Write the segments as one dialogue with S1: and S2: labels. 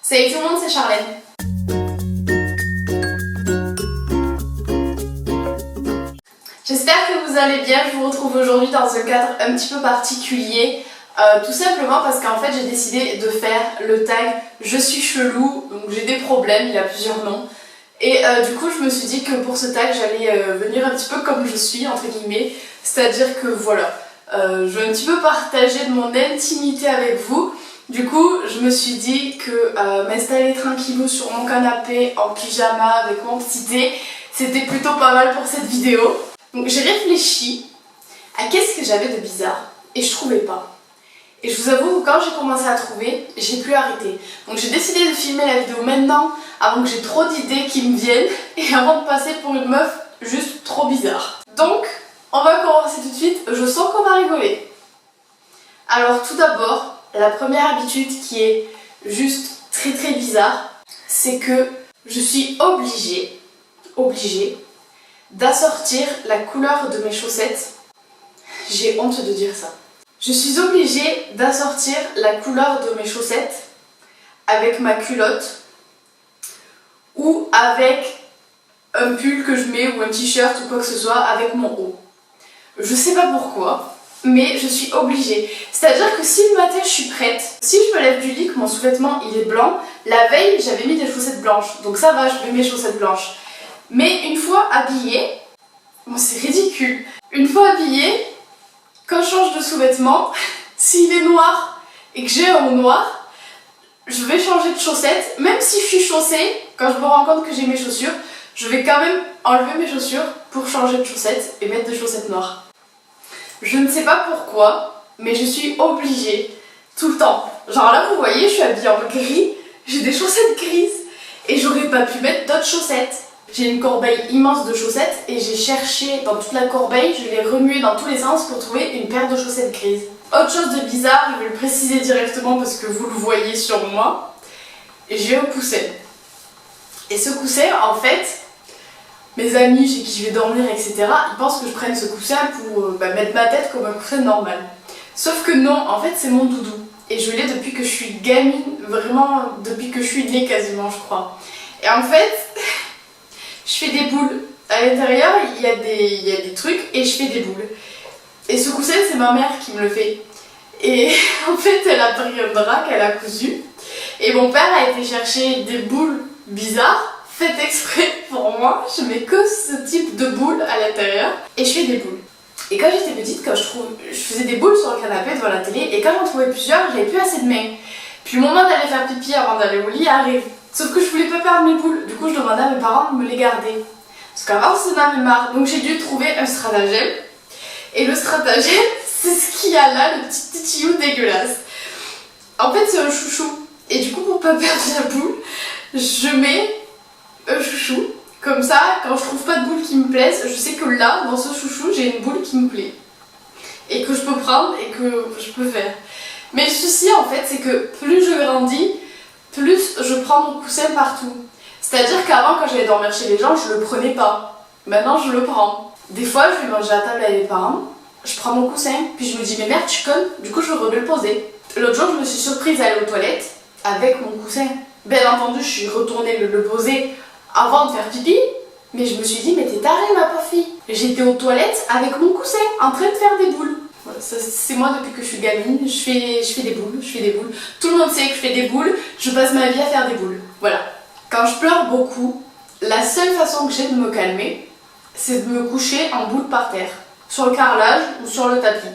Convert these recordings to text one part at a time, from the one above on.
S1: Salut tout le monde, c'est Charlène. J'espère que vous allez bien, je vous retrouve aujourd'hui dans un cadre un petit peu particulier. Tout simplement parce qu'en fait j'ai décidé de faire le tag Je suis chelou, donc j'ai des problèmes, il y a plusieurs noms. Et du coup je me suis dit que pour ce tag j'allais venir un petit peu comme je suis, entre guillemets. C'est-à-dire que voilà, je vais un petit peu partager de mon intimité avec vous. Du coup je me suis dit que m'installer tranquillou sur mon canapé en pyjama avec mon petit thé, c'était plutôt pas mal pour cette vidéo. Donc j'ai réfléchi à qu'est-ce que j'avais de bizarre et je trouvais pas. Et je vous avoue que quand j'ai commencé à trouver, j'ai plus arrêté. Donc j'ai décidé de filmer la vidéo maintenant, avant que j'ai trop d'idées qui me viennent et avant de passer pour une meuf juste trop bizarre. Donc on va commencer tout de suite, je sens qu'on va rigoler. Alors tout d'abord, la première habitude qui est juste très bizarre, c'est que je suis obligée d'assortir la couleur de mes chaussettes. J'ai honte de dire ça. Je suis obligée d'assortir la couleur de mes chaussettes avec ma culotte ou avec un pull que je mets ou un t-shirt ou quoi que ce soit avec mon haut. Je sais pas pourquoi, mais je suis obligée. C'est-à-dire que si le matin je suis prête, si je me lève du lit que mon sous-vêtement il est blanc, la veille j'avais mis des chaussettes blanches, donc ça va, je mets mes chaussettes blanches. Mais une fois habillée, bon, c'est ridicule, une fois habillée, quand je change de sous-vêtement, s'il est noir et que j'ai un haut noir, je vais changer de chaussettes. Même si je suis chaussée, quand je me rends compte que j'ai mes chaussures, je vais quand même enlever mes chaussures pour changer de chaussettes et mettre des chaussettes noires. Je ne sais pas pourquoi, mais je suis obligée tout le temps. Genre là, vous voyez, je suis habillée en gris, j'ai des chaussettes grises et j'aurais pas pu mettre d'autres chaussettes. J'ai une corbeille immense de chaussettes et j'ai cherché dans toute la corbeille, je l'ai remuée dans tous les sens pour trouver une paire de chaussettes grises. Autre chose de bizarre, je vais le préciser directement parce que vous le voyez sur moi, j'ai un coussin. Et ce coussin, en fait, mes amis chez qui je vais dormir, etc., ils pensent que je prenne ce coussin pour mettre ma tête comme un coussin normal. Sauf que non, en fait c'est mon doudou. Et je l'ai depuis que je suis gamine, vraiment depuis que je suis née quasiment, je crois. Et en fait... je fais des boules. À l'intérieur, il y a des trucs et je fais des boules. Et ce coussin, c'est ma mère qui me le fait. Et en fait, elle a pris un drap qu'elle a cousu. Et mon père a été chercher des boules bizarres, faites exprès pour moi. Je mets que ce type de boules à l'intérieur et je fais des boules. Et quand j'étais petite, je faisais des boules sur le canapé devant la télé. Et quand j'en trouvais plusieurs, j'avais plus assez de mains. Puis le moment d'aller faire pipi avant d'aller au lit arrive. Sauf que je voulais pas perdre mes boules, du coup je demandais à mes parents de me les garder. Parce qu'avant ça en avait marre, donc j'ai dû trouver un stratagème. Et le stratagème, c'est ce qu'il y a là, le petit tuyau dégueulasse. En fait c'est un chouchou. Et du coup pour pas perdre la boule, je mets un chouchou. Comme ça, quand je trouve pas de boule qui me plaise, je sais que là, dans ce chouchou, j'ai une boule qui me plaît. Et que je peux prendre et que je peux faire. Mais le souci en fait, c'est que plus je grandis, plus je prends mon coussin partout. C'est-à-dire qu'avant, quand j'allais dormir chez les gens, je le prenais pas. Maintenant, je le prends. Des fois, je vais manger à table avec les parents, je prends mon coussin, puis je me dis, mais merde, tu connes, du coup, je remets le poser. L'autre jour, je me suis surprise à aller aux toilettes avec mon coussin. Bien entendu, je suis retournée le poser avant de faire pipi, mais je me suis dit, mais t'es tarée, ma pauvre fille. J'étais aux toilettes avec mon coussin, en train de faire des boules. C'est moi depuis que je suis gamine, je fais des boules, Tout le monde sait que je fais des boules, je passe ma vie à faire des boules. Voilà. Quand je pleure beaucoup, la seule façon que j'ai de me calmer, c'est de me coucher en boule par terre. Sur le carrelage ou sur le tapis.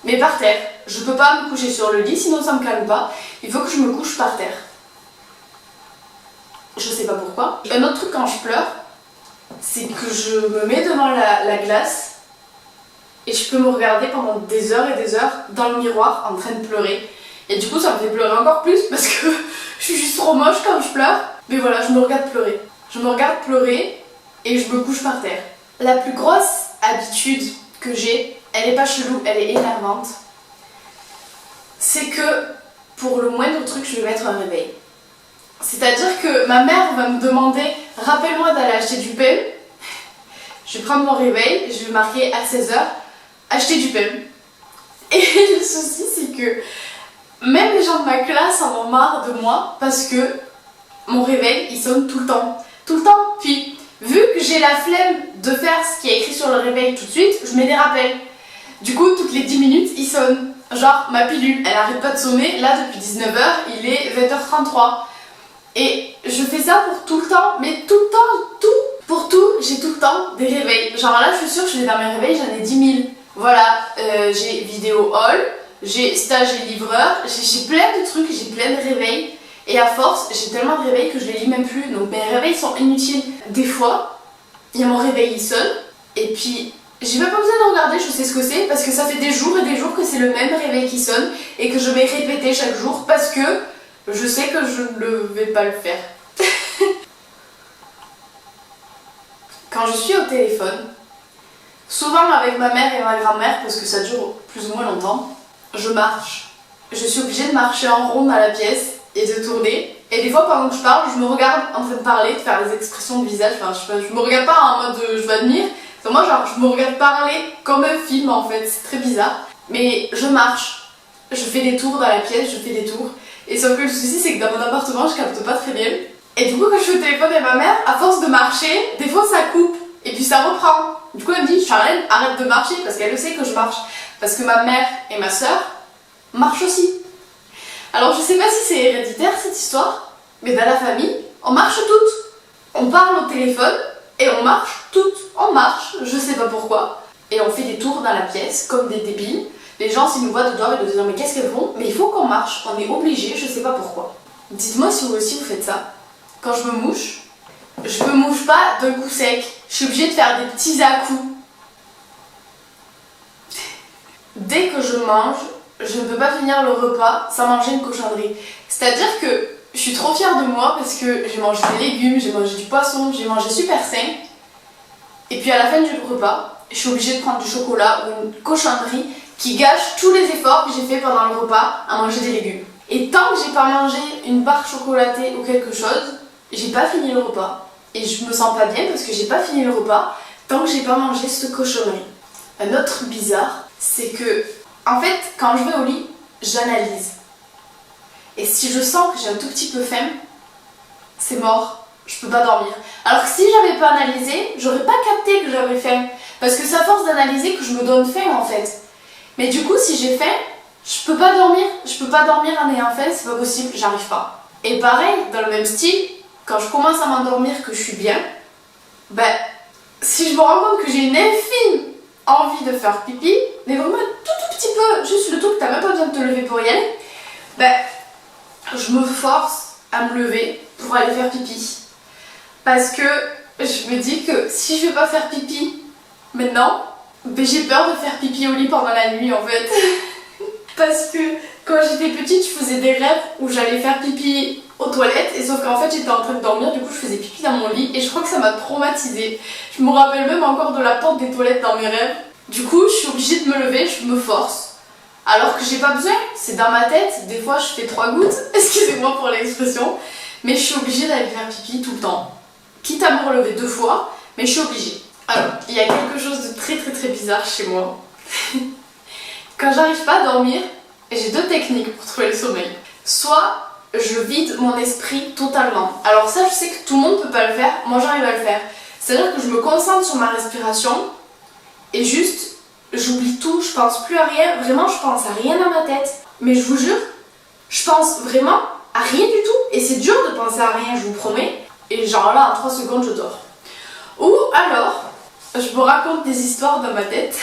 S1: Mais par terre. Je peux pas me coucher sur le lit, sinon ça me calme pas. Il faut que je me couche par terre. Je sais pas pourquoi. Un autre truc quand je pleure, c'est que je me mets devant la glace et je peux me regarder pendant des heures et des heures dans le miroir en train de pleurer. Et du coup ça me fait pleurer encore plus parce que je suis juste trop moche quand je pleure. Mais voilà, je me regarde pleurer. Je me regarde pleurer et je me couche par terre. La plus grosse habitude que j'ai, elle est pas chelou, elle est énervante. C'est que pour le moindre truc, je vais mettre un réveil. C'est-à-dire que ma mère va me demander « Rappelle-moi d'aller acheter du pain ». Je vais prendre mon réveil, je vais marquer à 16h « Acheter du pain ». Et le souci, c'est que Même les gens de ma classe en ont marre de moi parce que mon réveil il sonne tout le temps. Tout le temps. Puis vu que j'ai la flemme de faire ce qui est écrit sur le réveil tout de suite, je mets des rappels. Du coup, toutes les 10 minutes, il sonne. Genre, ma pilule, elle arrête pas de sonner. Là, depuis 19h, il est 20h33. Et je fais ça pour tout le temps, mais tout le temps, tout. Pour tout, j'ai tout le temps des réveils. Genre là, je suis sûre que je vais dans mes réveils, j'en ai 10 000. Voilà, j'ai vidéo haul, j'ai stage et livreur, j'ai plein de trucs, j'ai plein de réveils. Et à force, j'ai tellement de réveils que je les lis même plus. Donc mes réveils sont inutiles. Des fois, il y a mon réveil, il sonne. Et puis, j'ai même pas besoin de regarder, je sais ce que c'est. Parce que ça fait des jours et des jours que c'est le même réveil qui sonne. Et que je vais répéter chaque jour parce que je sais que je ne vais pas le faire. Quand je suis au téléphone, souvent avec ma mère et ma grand-mère, parce que ça dure plus ou moins longtemps, je marche. Je suis obligée de marcher en rond dans la pièce et de tourner. Et des fois, pendant que je parle, je me regarde en train de parler, de faire des expressions de visage. Enfin, je me regarde pas en mode je vais admire. Moi, genre, je me regarde parler comme un film en fait. C'est très bizarre. Mais je marche. Je fais des tours dans la pièce, je fais des tours. Et sauf que le souci, c'est que dans mon appartement, je capte pas très bien. Et du coup, quand je suis au téléphone avec ma mère, à force de marcher, des fois ça coupe. Et puis ça reprend. Du coup, elle me dit, Charlène, arrête de marcher parce qu'elle le sait que je marche. Parce que ma mère et ma soeur marchent aussi. Alors je sais pas si c'est héréditaire cette histoire, mais dans la famille, on marche toutes. On parle au téléphone et on marche toutes. On marche, je sais pas pourquoi. Et on fait des tours dans la pièce comme des débiles. Les gens, s'ils nous voient de dehors, ils doivent se dire mais qu'est-ce qu'elles font? Mais il faut qu'on marche, on est obligé, je sais pas pourquoi. Dites-moi si vous aussi vous faites ça. Quand je me mouche, je me mouche pas d'un coup sec. Je suis obligée de faire des petits à-coups. Dès que je mange, je ne peux pas finir le repas sans manger une cochonnerie. C'est-à-dire que je suis trop fière de moi parce que j'ai mangé des légumes, j'ai mangé du poisson, j'ai mangé super sain. Et puis à la fin du repas, je suis obligée de prendre du chocolat ou une cochonnerie qui gâche tous les efforts que j'ai fait pendant le repas à manger des légumes. Et tant que j'ai pas mangé une barre chocolatée ou quelque chose, j'ai pas fini le repas. Et je me sens pas bien parce que j'ai pas fini le repas tant que j'ai pas mangé cette cochonnerie. Un autre truc bizarre, c'est que, en fait, quand je vais au lit, j'analyse. Et si je sens que j'ai un tout petit peu faim, c'est mort, je peux pas dormir. Alors que si j'avais pas analysé, j'aurais pas capté que j'avais faim. Parce que c'est à force d'analyser que je me donne faim en fait. Mais du coup, si j'ai faim, je peux pas dormir. Je peux pas dormir en ayant faim, c'est pas possible, j'arrive pas. Et pareil, dans le même style, quand je commence à m'endormir que je suis bien, ben, si je me rends compte que j'ai une infime envie de faire pipi, mais vraiment tout petit peu, juste le truc que t'as même pas besoin de te lever pour y aller, ben, je me force à me lever pour aller faire pipi. Parce que je me dis que si je vais pas faire pipi maintenant, ben j'ai peur de faire pipi au lit pendant la nuit en fait. Parce que quand j'étais petite, je faisais des rêves où j'allais faire pipi aux toilettes et sauf qu'en fait j'étais en train de dormir, du coup je faisais pipi dans mon lit et je crois que ça m'a traumatisée. Je me rappelle même encore de la porte des toilettes dans mes rêves. Du coup je suis obligée de me lever, je me force. Alors que j'ai pas besoin, c'est dans ma tête, des fois je fais 3 gouttes, excusez-moi pour l'expression, mais je suis obligée d'aller faire pipi tout le temps. Quitte à me relever 2 fois, mais je suis obligée. Alors, il y a quelque chose de très bizarre chez moi. Quand j'arrive pas à dormir, j'ai 2 techniques pour trouver le sommeil. Soit je vide mon esprit totalement. Alors ça, je sais que tout le monde peut pas le faire, moi j'arrive à le faire. C'est-à-dire que je me concentre sur ma respiration et juste, j'oublie tout, je pense plus à rien. Vraiment, je pense à rien dans ma tête. Mais je vous jure, je pense vraiment à rien du tout. Et c'est dur de penser à rien, je vous promets. Et genre là, en 3 secondes, je dors. Ou alors, je me raconte des histoires dans ma tête.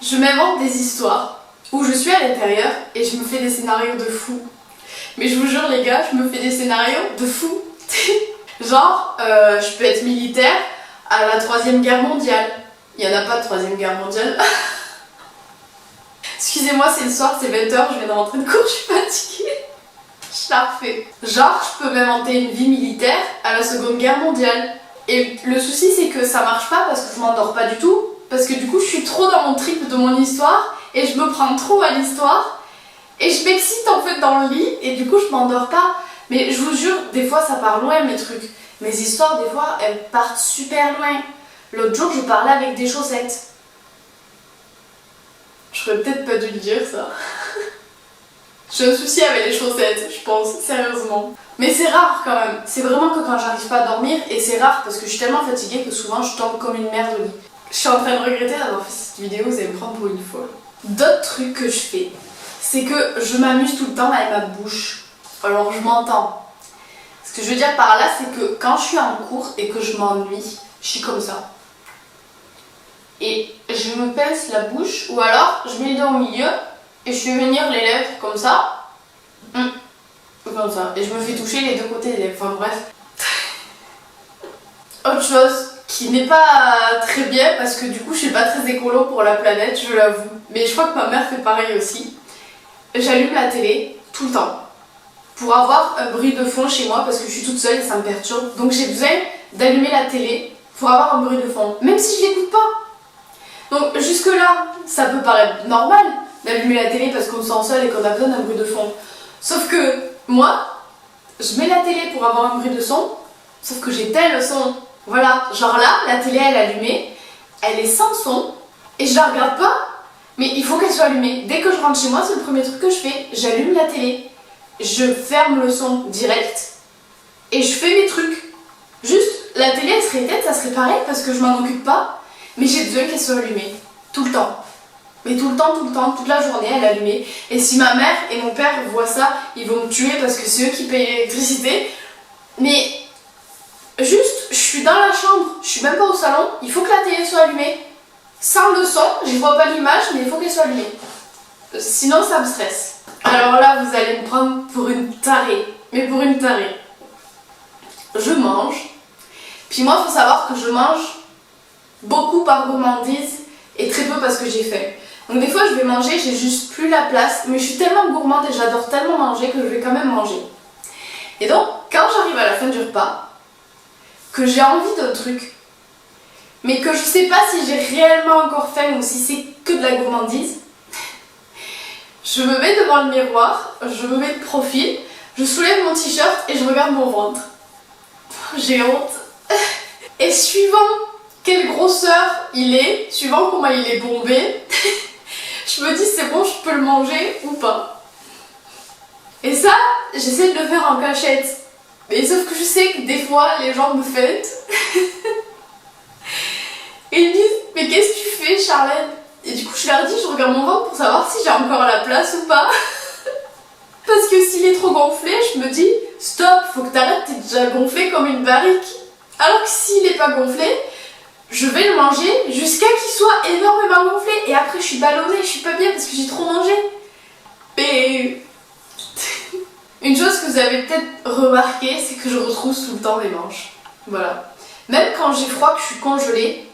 S1: Je m'invente des histoires où je suis à l'intérieur et je me fais des scénarios de fou. Mais je vous jure les gars, je me fais des scénarios de fou. Genre, je peux être militaire à la 3e guerre mondiale. Il n'y en a pas de 3e guerre mondiale. Excusez-moi, c'est le soir, c'est 20h, je viens de rentrer de cours, je suis fatiguée. Je la refais. Genre, je peux m'inventer une vie militaire à la 2e guerre mondiale. Et le souci, c'est que ça marche pas parce que je m'endors pas du tout. Parce que du coup, je suis trop dans mon trip de mon histoire et je me prends trop à l'histoire. Et je m'excite en fait dans le lit et du coup, je m'endors pas. Mais je vous jure, des fois, ça part loin mes trucs. Mes histoires, des fois, elles partent super loin. L'autre jour, je parlais avec des chaussettes. J'aurais peut-être pas dû le dire, ça. J'ai un souci avec les chaussettes, je pense, sérieusement. Mais c'est rare quand même. C'est vraiment que quand j'arrive pas à dormir, et c'est rare parce que je suis tellement fatiguée que souvent je tombe comme une merde au lit. Je suis en train de regretter d'avoir fait cette vidéo, vous allez me prendre pour une folle. D'autres trucs que je fais, c'est que je m'amuse tout le temps avec ma bouche. Alors je m'entends. Ce que je veux dire par là, c'est que quand je suis en cours et que je m'ennuie, je suis comme ça. Et je me pince la bouche, ou alors je mets les deux au milieu et je fais venir les lèvres comme ça. Comme ça. Et je me fais toucher les deux côtés des lèvres. Enfin bref. Autre chose qui n'est pas très bien parce que du coup je suis pas très écolo pour la planète, je l'avoue. Mais je crois que ma mère fait pareil aussi. J'allume la télé tout le temps pour avoir un bruit de fond chez moi parce que je suis toute seule et ça me perturbe. Donc j'ai besoin d'allumer la télé pour avoir un bruit de fond, même si je l'écoute pas. Donc jusque là, ça peut paraître normal d'allumer la télé parce qu'on se sent seul et qu'on a besoin d'un bruit de fond. Sauf que moi, je mets la télé pour avoir un bruit de son, sauf que j'éteins le son. Voilà, genre là, la télé elle est allumée, elle est sans son et je la regarde pas, mais il faut qu'elle soit allumée. Dès que je rentre chez moi, c'est le premier truc que je fais, j'allume la télé. Je ferme le son direct et je fais mes trucs. Juste, la télé elle serait éteinte, ça serait pareil parce que je m'en occupe pas, mais j'ai besoin qu'elle soit allumée, tout le temps. Mais tout le temps, toute la journée elle est allumée. Et si ma mère et mon père voient ça, ils vont me tuer parce que c'est eux qui payent l'électricité. Mais juste, je suis dans la chambre, je suis même pas au salon, il faut que la télé soit allumée. Sans le son, je vois pas l'image, mais il faut qu'elle soit allumée. Sinon ça me stresse. Alors là, vous allez me prendre pour une tarée. Mais pour une tarée. Je mange. Puis moi, il faut savoir que je mange beaucoup par gourmandise et très peu parce que j'ai faim. Donc des fois, je vais manger, j'ai juste plus la place. Mais je suis tellement gourmande et j'adore tellement manger que je vais quand même manger. Et donc, quand j'arrive à la fin du repas, que j'ai envie d'un truc, mais que je sais pas si j'ai réellement encore faim ou si c'est que de la gourmandise, je me mets devant le miroir, je me mets de profil, je soulève mon t-shirt et je regarde mon ventre. J'ai honte. Et suivant quelle grosseur il est, suivant comment il est bombé, je me dis c'est bon, je peux le manger ou pas. Et ça, j'essaie de le faire en cachette. Mais sauf que je sais que des fois, les gens me fêtent. Et ils me disent mais qu'est-ce que tu fais, Charlène? Et du coup je leur dis, je regarde mon ventre pour savoir si j'ai encore la place ou pas. Parce que s'il est trop gonflé, je me dis stop, faut que t'arrêtes, t'es déjà gonflé comme une barrique. Alors que s'il est pas gonflé, je vais le manger jusqu'à qu'il soit énormément gonflé. Et après je suis ballonnée, je suis pas bien parce que j'ai trop mangé. Mais une chose que vous avez peut-être remarqué, c'est que je retrousse tout le temps mes manches. Voilà. Même quand j'ai froid, que je suis congelée,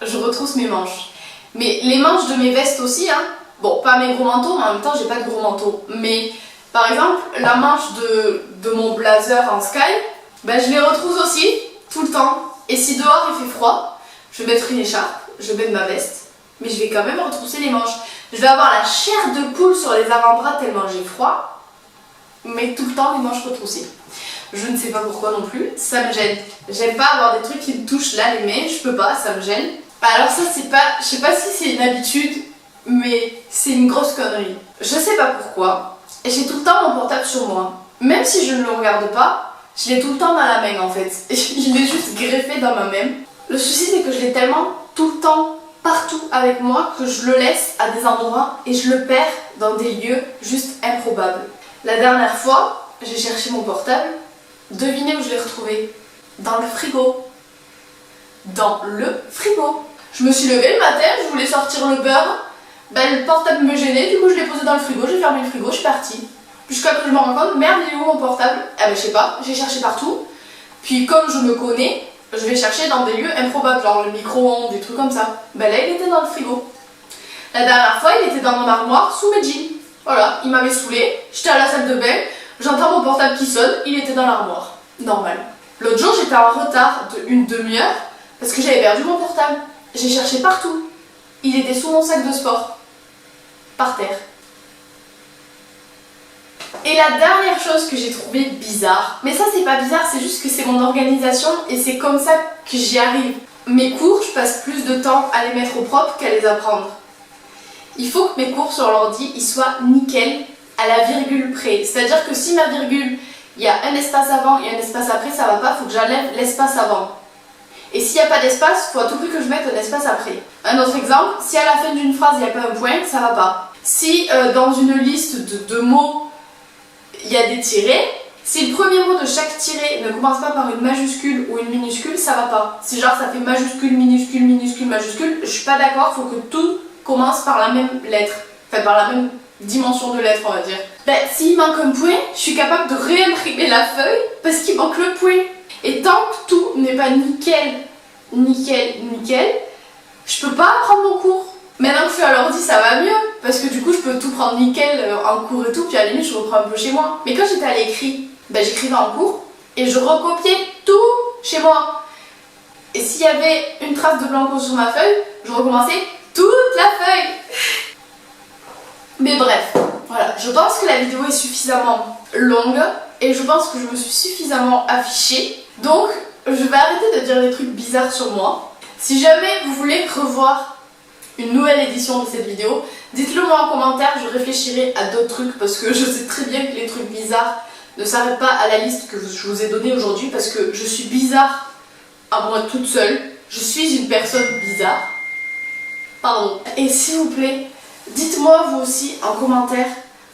S1: je retrousse mes manches. Mais les manches de mes vestes aussi, hein. Bon, pas mes gros manteaux, mais en même temps, j'ai pas de gros manteaux. Mais par exemple, la manche de mon blazer en sky, ben, je les retrousse aussi, tout le temps. Et si dehors il fait froid, je vais mettre une écharpe, je vais mettre ma veste, mais je vais quand même retrousser les manches. Je vais avoir la chair de poule sur les avant-bras tellement j'ai froid, mais tout le temps les manches retroussées. Je ne sais pas pourquoi non plus, ça me gêne. J'aime pas avoir des trucs qui me touchent là, les mains, je peux pas, ça me gêne. Alors ça c'est pas, je sais pas si c'est une habitude, mais c'est une grosse connerie. Je sais pas pourquoi, j'ai tout le temps mon portable sur moi. Même si je ne le regarde pas, je l'ai tout le temps dans la main en fait. Il est juste greffé dans ma main. Le souci c'est que je l'ai tellement tout le temps, partout avec moi, que je le laisse à des endroits et je le perds dans des lieux juste improbables. La dernière fois, j'ai cherché mon portable, devinez où je l'ai retrouvé? Dans le frigo. Dans le frigo. Je me suis levée le matin, je voulais sortir le beurre, ben le portable me gênait, du coup je l'ai posé dans le frigo, j'ai fermé le frigo, je suis partie. Jusqu'à que je me rends compte, merde, il est où mon portable? Eh ben je sais pas, j'ai cherché partout. Puis comme je me connais, je vais chercher dans des lieux improbables, genre le micro-ondes, des trucs comme ça. Ben là il était dans le frigo. La dernière fois, il était dans mon armoire sous mes jeans. Voilà, il m'avait saoulé, j'étais à la salle de bain, j'entends mon portable qui sonne, il était dans l'armoire. Normal. L'autre jour, j'étais en retard d'une demi-heure parce que j'avais perdu mon portable. J'ai cherché partout. Il était sous mon sac de sport. Par terre. Et la dernière chose que j'ai trouvé bizarre, mais ça c'est pas bizarre, c'est juste que c'est mon organisation et c'est comme ça que j'y arrive. Mes cours, je passe plus de temps à les mettre au propre qu'à les apprendre. Il faut que mes cours sur l'ordi, ils soient nickel, à la virgule près. C'est-à-dire que si ma virgule, il y a un espace avant et un espace après, ça va pas, il faut que j'enlève l'espace avant. Et s'il n'y a pas d'espace, il faut à tout prix que je mette un espace après. Un autre exemple, si à la fin d'une phrase il n'y a pas un point, ça va pas. Si dans une liste de mots, il y a des tirets, si le premier mot de chaque tiret ne commence pas par une majuscule ou une minuscule, ça va pas. Si genre ça fait majuscule, minuscule, minuscule, majuscule, je suis pas d'accord, il faut que tout commence par la même lettre. Enfin par la même dimension de lettre, on va dire. Ben, s'il manque un point, je suis capable de réimprimer la feuille parce qu'il manque le point. Et tant que tout n'est pas nickel, je peux pas apprendre mon cours. Maintenant que je suis à l'ordi, ça va mieux, parce que du coup je peux tout prendre nickel en cours et tout, puis à la limite je reprends un peu chez moi. Mais quand j'étais à l'écrit, ben, j'écrivais en cours et je recopiais tout chez moi. Et s'il y avait une trace de blanc sur ma feuille, je recommençais toute la feuille. Mais bref, voilà, je pense que la vidéo est suffisamment longue et je pense que je me suis suffisamment affichée. Donc, je vais arrêter de dire des trucs bizarres sur moi. Si jamais vous voulez revoir une nouvelle édition de cette vidéo, dites-le moi en commentaire, je réfléchirai à d'autres trucs parce que je sais très bien que les trucs bizarres ne s'arrêtent pas à la liste que je vous ai donnée aujourd'hui parce que je suis bizarre à moi toute seule. Je suis une personne bizarre. Pardon. Et s'il vous plaît, dites-moi vous aussi en commentaire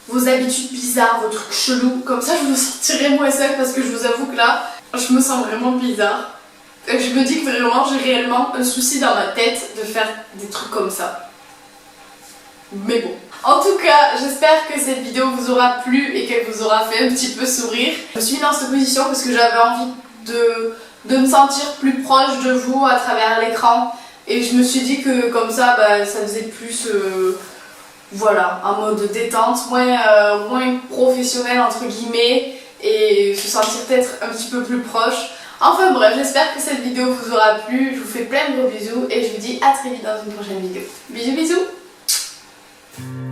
S1: vos habitudes bizarres, vos trucs chelous. Comme ça, je me sentirai moins seule parce que je vous avoue que là, je me sens vraiment bizarre. Et je me dis que vraiment, j'ai réellement un souci dans ma tête de faire des trucs comme ça. Mais bon. En tout cas, j'espère que cette vidéo vous aura plu et qu'elle vous aura fait un petit peu sourire. Je me suis mis dans cette position parce que j'avais envie de me sentir plus proche de vous à travers l'écran. Et je me suis dit que comme ça, bah, ça faisait plus... voilà, en mode détente, moins professionnel entre guillemets et se sentir peut-être un petit peu plus proche. Enfin bref, j'espère que cette vidéo vous aura plu, je vous fais plein de gros bisous et je vous dis à très vite dans une prochaine vidéo. Bisous bisous.